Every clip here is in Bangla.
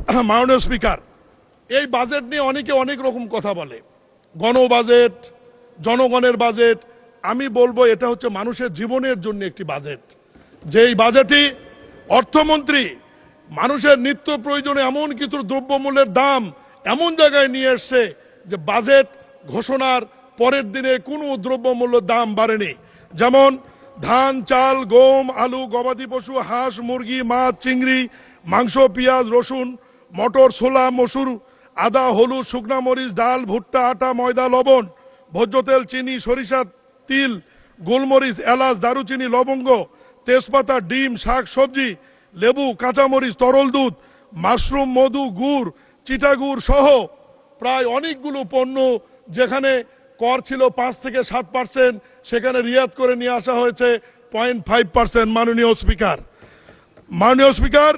মাননীয় স্পিকার, এই বাজেট নিয়ে অনেকে অনেক রকম কথা বলে, গণ বাজেট, জনগণের বাজেট। আমি বলবো এটা হচ্ছে মানুষের জীবনের জন্য একটি বাজেট। যেই বাজেটই অর্থমন্ত্রী মানুষের নিত্য প্রয়োজনে এমন কিছু দ্রব্যমূল্যের দাম এমন জায়গায় নিয়ে এসছে যে বাজেট ঘোষণার পরের দিনে কোনো দ্রব্যমূল্যের দাম বাড়েনি। যেমন ধান, চাল, গম, আলু, গবাদি পশু, হাঁস, মুরগি, মাছ, চিংড়ি, মাংস, পেঁয়াজ, রসুন, মটর, ছোলা, মসুর, আদা, হলুদ, শুকনা মরিচ, ডাল, ভুট্টা, আটা, ময়দা, লবণ, ভোজ্য তেল, চিনি, সরিষা, তিল, গোলমরিচ, এলাচ, দারুচিনি, লবঙ্গ, তেজপাতা, ডিম, শাক সবজি, লেবু, কাঁচামরিচ, তরল দুধ, মাশরুম, মধু, গুড়, চিটাগুড় সহ প্রায় অনেকগুলো পণ্য যেখানে কর ছিল 5 থেকে 7%, সেখানে রিয়াত করে নিয়ে আসা হয়েছে 0.5%। মাননীয় স্পিকার,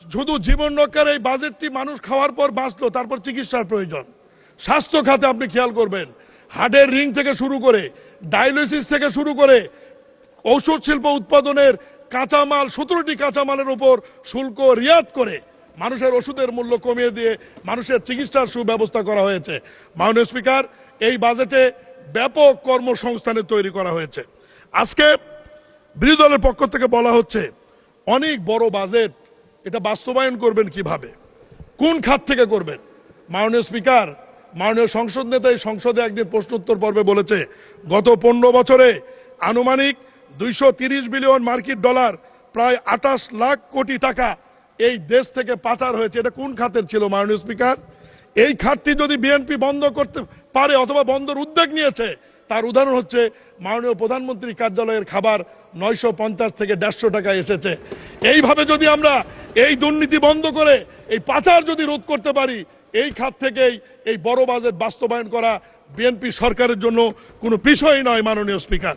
শুধু জীবন রক্ষার এই বাজেটটি মানুষ খাওয়ার পর বাঁচলো, তারপর চিকিৎসার প্রয়োজন। স্বাস্থ্য খাতে আপনি খেয়াল করবেন, হার্টের রিং থেকে শুরু করে, ডায়ালিসিস থেকে শুরু করে, ঔষধ শিল্প উৎপাদনের কাঁচামাল, 17টি কাঁচামালের উপর শুল্ক রিয়াত করে মানুষের ওষুধের মূল্য কমিয়ে দিয়ে মানুষের চিকিৎসার সুব্যবস্থা করা হয়েছে। মাননীয় স্পিকার, এই বাজেটে ব্যাপক কর্মসংস্থানের তৈরি করা হয়েছে। আজকে বিরোধী দলের পক্ষ থেকে বলা হচ্ছে অনেক বড় বাজেট, এটা বাস্তবায়ন করবেন কিভাবে, কোন খাত থেকে করবেন? মাননীয় স্পিকার, মাননীয় সংসদ নেতা এই সংসদে একদিন প্রশ্নোত্তর পর্বে বলেছে গত 15 বছরে আনুমানিক 230 বিলিয়ন মার্কিন ডলার, প্রায় 28 লাখ কোটি টাকা এই দেশ থেকে পাচার হয়েছে। এটা কোন খাতের ছিল মাননীয় স্পিকার? এই খাতটি যদি বিএনপি বন্ধ করতে পারে অথবা বন্ধর উদ্যোগ নিয়েছে, তার উদাহরণ হচ্ছে মাননীয় প্রধানমন্ত্রী কার্যালয়ের খাবার 950 থেকে 150 টাকায় এসেছে। এইভাবে যদি আমরা এই দুর্নীতি বন্ধ করে এই পাচার যদি রোধ করতে পারি, এই খাত থেকেই এই বড় বাজেট বাস্তবায়ন করা বিএনপি সরকারের জন্য কোনো বিষয় নয়। মাননীয় স্পিকার।